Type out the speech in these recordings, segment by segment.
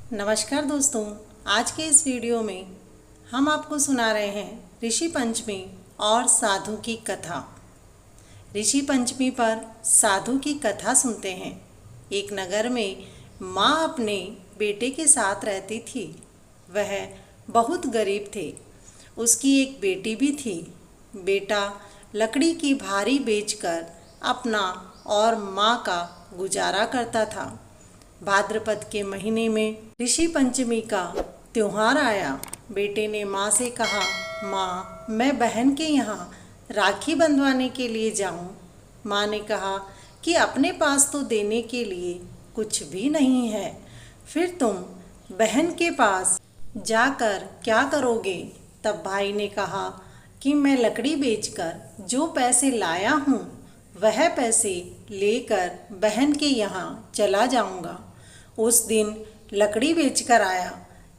नमस्कार दोस्तों, आज के इस वीडियो में हम आपको सुना रहे हैं ऋषि पंचमी और साधु की कथा। ऋषि पंचमी पर साधु की कथा सुनते हैं। एक नगर में माँ अपने बेटे के साथ रहती थी। वह बहुत गरीब थे। उसकी एक बेटी भी थी। बेटा लकड़ी की भारी बेचकर अपना और माँ का गुजारा करता था। भाद्रपद के महीने में ऋषि पंचमी का त्योहार आया। बेटे ने माँ से कहा, माँ, मैं बहन के यहाँ राखी बंधवाने के लिए जाऊँ। माँ ने कहा कि अपने पास तो देने के लिए कुछ भी नहीं है, फिर तुम बहन के पास जाकर क्या करोगे? तब भाई ने कहा कि मैं लकड़ी बेचकर जो पैसे लाया हूँ वह पैसे लेकर बहन के यहाँ चला जाऊँगा। उस दिन लकड़ी बेचकर आया।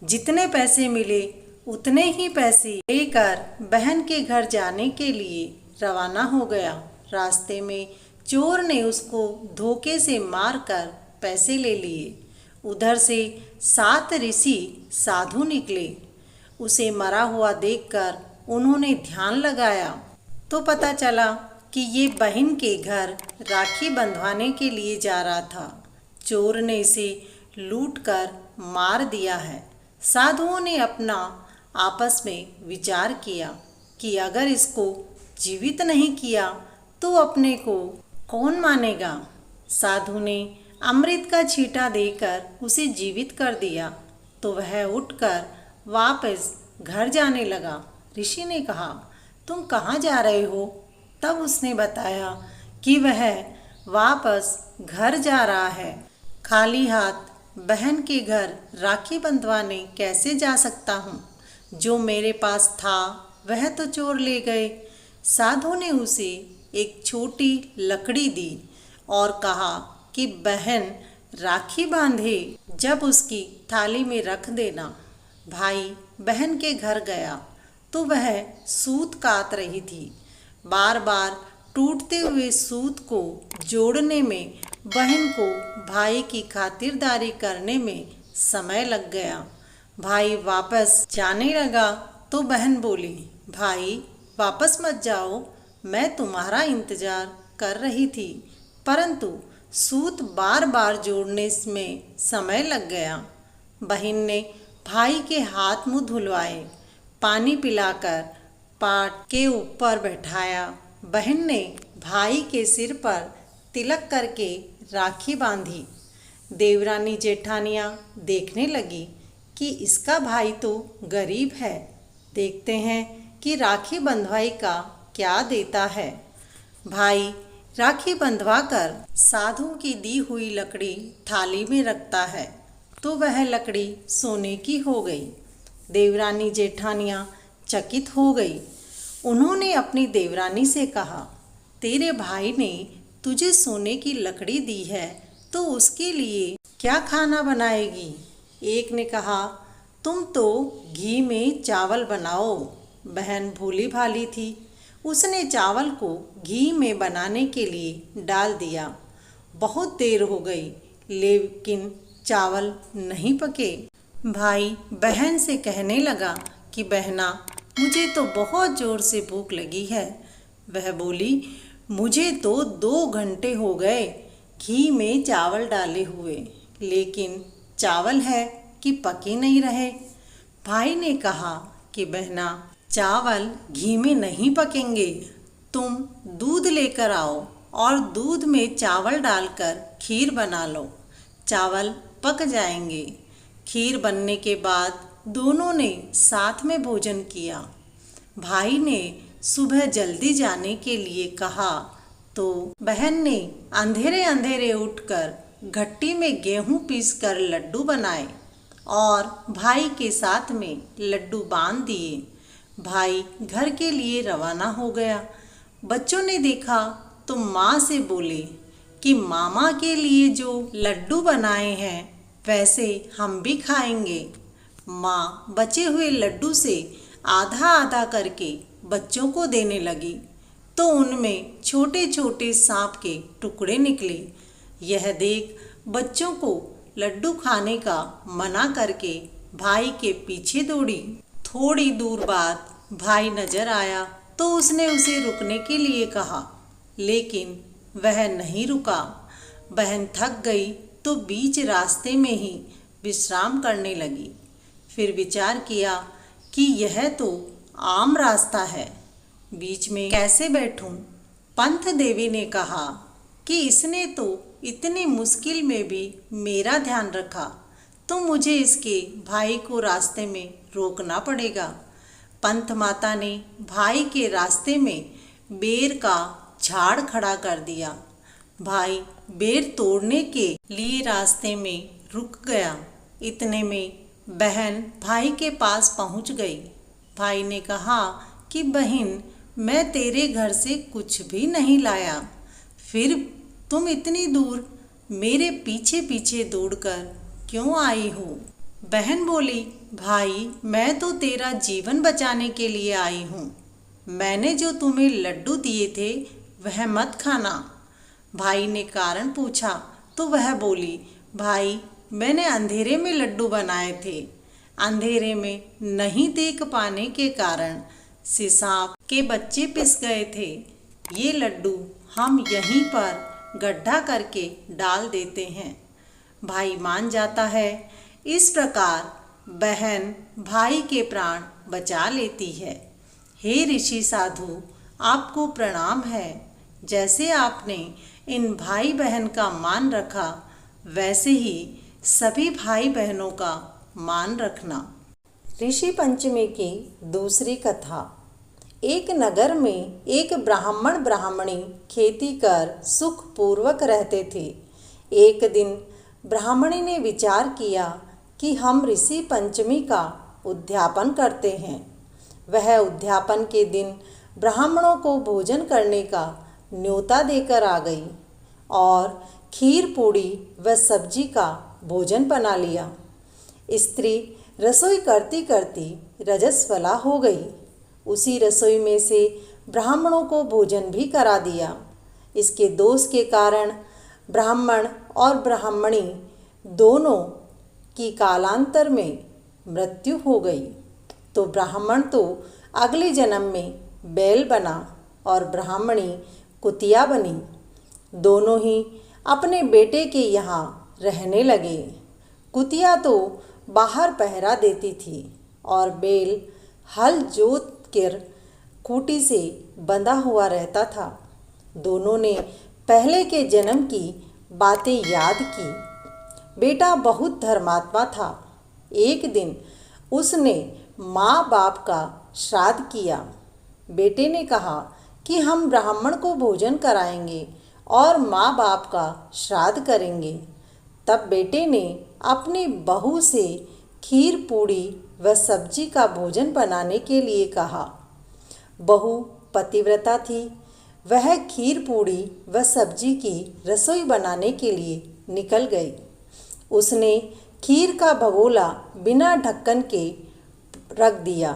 जितने पैसे मिले उतने ही पैसे लेकर बहन के घर जाने के लिए रवाना हो गया। रास्ते में चोर ने उसको धोखे से मारकर पैसे ले लिए। उधर से 7 ऋषि साधु निकले। उसे मरा हुआ देखकर उन्होंने ध्यान लगाया तो पता चला कि ये बहन के घर राखी बंधवाने के लिए जा रहा था। चोर ने इसे लूटकर मार दिया है। साधुओं ने अपना आपस में विचार किया कि अगर इसको जीवित नहीं किया तो अपने को कौन मानेगा। साधु ने अमृत का छींटा देकर उसे जीवित कर दिया तो वह उठकर वापस घर जाने लगा। ऋषि ने कहा, तुम कहाँ जा रहे हो? तब उसने बताया कि वह वापस घर जा रहा है। खाली हाथ बहन के घर राखी बंधवाने कैसे जा सकता हूँ? जो मेरे पास था वह तो चोर ले गए। साधु ने उसे एक छोटी लकड़ी दी और कहा कि बहन राखी बांधे जब उसकी थाली में रख देना। भाई बहन के घर गया तो वह सूत काट रही थी। बार बार टूटते हुए सूत को जोड़ने में बहन को भाई की खातिरदारी करने में समय लग गया। भाई वापस जाने लगा तो बहन बोली, भाई वापस मत जाओ, मैं तुम्हारा इंतजार कर रही थी, परंतु सूत बार बार जोड़ने में समय लग गया। बहन ने भाई के हाथ मुंह धुलवाए, पानी पिलाकर पाट के ऊपर बैठाया। बहन ने भाई के सिर पर तिलक करके राखी बांधी। देवरानी जेठानियाँ देखने लगी कि इसका भाई तो गरीब है, देखते हैं कि राखी बंधवाई का क्या देता है। भाई राखी बंधवा कर साधु की दी हुई लकड़ी थाली में रखता है तो वह लकड़ी सोने की हो गई। देवरानी जेठानियाँ चकित हो गई। उन्होंने अपनी देवरानी से कहा, तेरे भाई ने तुझे सोने की लकड़ी दी है तो उसके लिए क्या खाना बनाएगी? एक ने कहा, तुम तो घी में चावल बनाओ। बहन भोली भाली थी, उसने चावल को घी में बनाने के लिए डाल दिया। बहुत देर हो गई लेकिन चावल नहीं पके। भाई बहन से कहने लगा कि बहना, मुझे तो बहुत ज़ोर से भूख लगी है। वह बोली, मुझे तो 2 घंटे हो गए घी में चावल डाले हुए, लेकिन चावल है कि पके नहीं रहे। भाई ने कहा कि बहना, चावल घी में नहीं पकेंगे, तुम दूध लेकर आओ और दूध में चावल डालकर खीर बना लो, चावल पक जाएंगे। खीर बनने के बाद दोनों ने साथ में भोजन किया। भाई ने सुबह जल्दी जाने के लिए कहा तो बहन ने अंधेरे अंधेरे उठकर घट्टी में गेहूं पीसकर लड्डू बनाए और भाई के साथ में लड्डू बांध दिए। भाई घर के लिए रवाना हो गया। बच्चों ने देखा तो माँ से बोले कि मामा के लिए जो लड्डू बनाए हैं वैसे हम भी खाएंगे। माँ बचे हुए लड्डू से आधा आधा करके बच्चों को देने लगी तो उनमें छोटे छोटे सांप के टुकड़े निकले। यह देख बच्चों को लड्डू खाने का मना करके भाई के पीछे दौड़ी। थोड़ी दूर बाद भाई नजर आया तो उसने उसे रुकने के लिए कहा, लेकिन वह नहीं रुका। बहन थक गई तो बीच रास्ते में ही विश्राम करने लगी। फिर विचार किया कि यह तो आम रास्ता है, बीच में कैसे बैठूं? पंथ देवी ने कहा कि इसने तो इतनी मुश्किल में भी मेरा ध्यान रखा, तो मुझे इसके भाई को रास्ते में रोकना पड़ेगा। पंथ माता ने भाई के रास्ते में बेर का झाड़ खड़ा कर दिया। भाई बेर तोड़ने के लिए रास्ते में रुक गया। इतने में बहन भाई के पास पहुंच गई। भाई ने कहा कि बहन, मैं तेरे घर से कुछ भी नहीं लाया, फिर तुम इतनी दूर मेरे पीछे पीछे दौड़कर क्यों आई हो? बहन बोली, भाई मैं तो तेरा जीवन बचाने के लिए आई हूँ। मैंने जो तुम्हें लड्डू दिए थे वह मत खाना। भाई ने कारण पूछा तो वह बोली, भाई मैंने अंधेरे में लड्डू बनाए थे। अंधेरे में नहीं देख पाने के कारण से सांप के बच्चे पिस गए थे। ये लड्डू हम यहीं पर गड्ढा करके डाल देते हैं। भाई मान जाता है। इस प्रकार बहन भाई के प्राण बचा लेती है। हे ऋषि साधु, आपको प्रणाम है। जैसे आपने इन भाई बहन का मान रखा, वैसे ही सभी भाई बहनों का मान रखना। ऋषि पंचमी की दूसरी कथा। एक नगर में एक ब्राह्मण ब्राह्मणी खेती कर सुखपूर्वक रहते थे। एक दिन ब्राह्मणी ने विचार किया कि हम ऋषि पंचमी का उद्यापन करते हैं। वह उद्यापन के दिन ब्राह्मणों को भोजन करने का न्योता देकर आ गई और खीर पूड़ी व सब्जी का भोजन बना लिया। स्त्री रसोई करती करती रजस्वला हो गई। उसी रसोई में से ब्राह्मणों को भोजन भी करा दिया। इसके दोष के कारण ब्राह्मण और ब्राह्मणी दोनों की कालांतर में मृत्यु हो गई। तो ब्राह्मण तो अगले जन्म में बैल बना और ब्राह्मणी कुतिया बनी। दोनों ही अपने बेटे के यहाँ रहने लगे। कुतिया तो बाहर पहरा देती थी और बैल हल जोत कर खूंटी से बंधा हुआ रहता था। दोनों ने पहले के जन्म की बातें याद की। बेटा बहुत धर्मात्मा था। एक दिन उसने माँ बाप का श्राद्ध किया। बेटे ने कहा कि हम ब्राह्मण को भोजन कराएंगे और माँ बाप का श्राद्ध करेंगे। तब बेटे ने अपनी बहू से खीर पूड़ी व सब्जी का भोजन बनाने के लिए कहा। बहू पतिव्रता थी। वह खीर पूड़ी व सब्जी की रसोई बनाने के लिए निकल गई। उसने खीर का भगोला बिना ढक्कन के रख दिया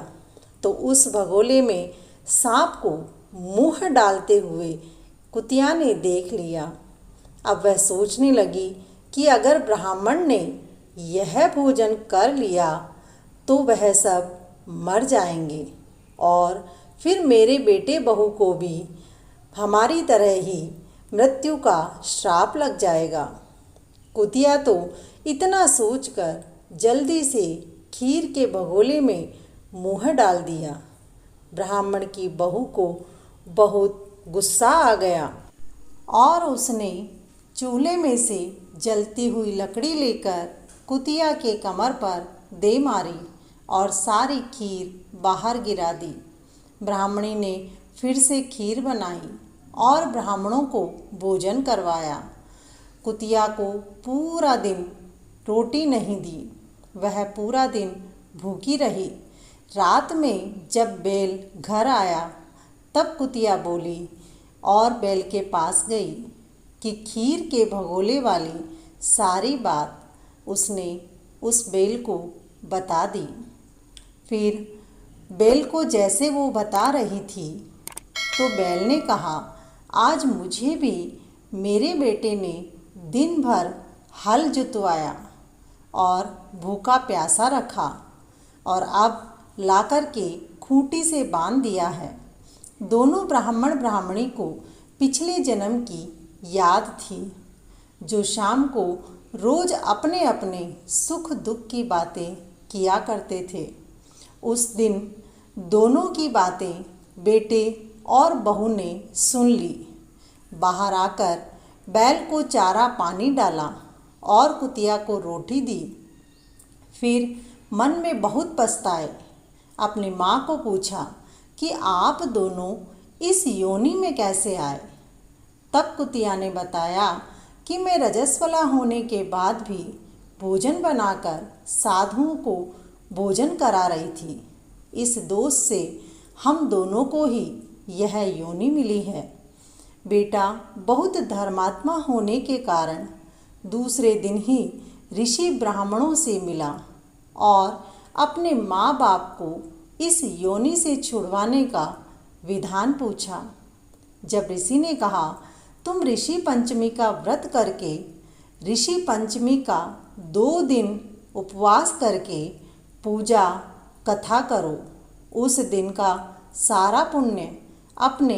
तो उस भगोले में सांप को मुंह डालते हुए कुतिया ने देख लिया। अब वह सोचने लगी कि अगर ब्राह्मण ने यह भोजन कर लिया तो वह सब मर जाएंगे और फिर मेरे बेटे बहू को भी हमारी तरह ही मृत्यु का श्राप लग जाएगा। कुतिया तो इतना सोचकर जल्दी से खीर के भगोले में मुँह डाल दिया। ब्राह्मण की बहू को बहुत गुस्सा आ गया और उसने चूल्हे में से जलती हुई लकड़ी लेकर कुतिया के कमर पर दे मारी और सारी खीर बाहर गिरा दी। ब्राह्मणी ने फिर से खीर बनाई और ब्राह्मणों को भोजन करवाया। कुतिया को पूरा दिन रोटी नहीं दी। वह पूरा दिन भूखी रही। रात में जब बैल घर आया तब कुतिया बोली और बैल के पास गई कि खीर के भगोले वाली सारी बात उसने उस बैल को बता दी। फिर बैल को जैसे वो बता रही थी तो बैल ने कहा, आज मुझे भी मेरे बेटे ने दिन भर हल जुतवाया और भूखा प्यासा रखा और अब लाकर के खूंटी से बांध दिया है। दोनों ब्राह्मण ब्राह्मणी को पिछले जन्म की याद थी, जो शाम को रोज अपने अपने सुख दुख की बातें किया करते थे। उस दिन दोनों की बातें बेटे और बहू ने सुन ली। बाहर आकर बैल को चारा पानी डाला और कुतिया को रोटी दी। फिर मन में बहुत पछताए। अपनी माँ को पूछा कि आप दोनों इस योनि में कैसे आए। तब कुतिया ने बताया कि मैं रजस्वला होने के बाद भी भोजन बनाकर साधुओं को भोजन करा रही थी। इस दोष से हम दोनों को ही यह योनि मिली है। बेटा बहुत धर्मात्मा होने के कारण दूसरे दिन ही ऋषि ब्राह्मणों से मिला और अपने माँ बाप को इस योनि से छुड़वाने का विधान पूछा। जब ऋषि ने कहा, तुम ऋषि पंचमी का व्रत करके ऋषि पंचमी का 2 दिन उपवास करके पूजा कथा करो, उस दिन का सारा पुण्य अपने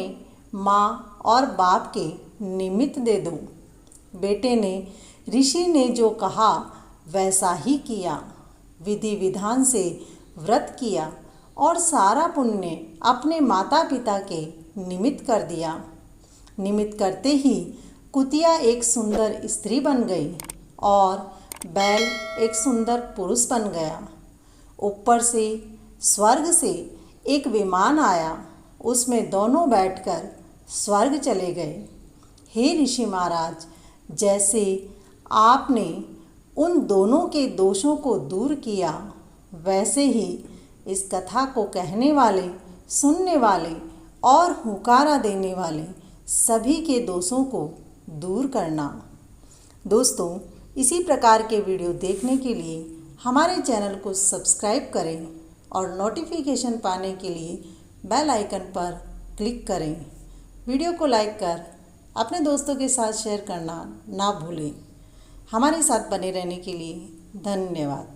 माँ और बाप के निमित्त दे दो। बेटे ने ऋषि ने जो कहा वैसा ही किया। विधि विधान से व्रत किया और सारा पुण्य अपने माता पिता के निमित्त कर दिया। निमित्त करते ही कुतिया एक सुंदर स्त्री बन गई और बैल एक सुंदर पुरुष बन गया। ऊपर से स्वर्ग से एक विमान आया, उसमें दोनों बैठकर स्वर्ग चले गए। हे ऋषि महाराज, जैसे आपने उन दोनों के दोषों को दूर किया, वैसे ही इस कथा को कहने वाले, सुनने वाले और हुकारा देने वाले सभी के दोषों को दूर करना। दोस्तों, इसी प्रकार के वीडियो देखने के लिए हमारे चैनल को सब्सक्राइब करें और नोटिफिकेशन पाने के लिए बेल आइकन पर क्लिक करें। वीडियो को लाइक कर अपने दोस्तों के साथ शेयर करना ना भूलें। हमारे साथ बने रहने के लिए धन्यवाद।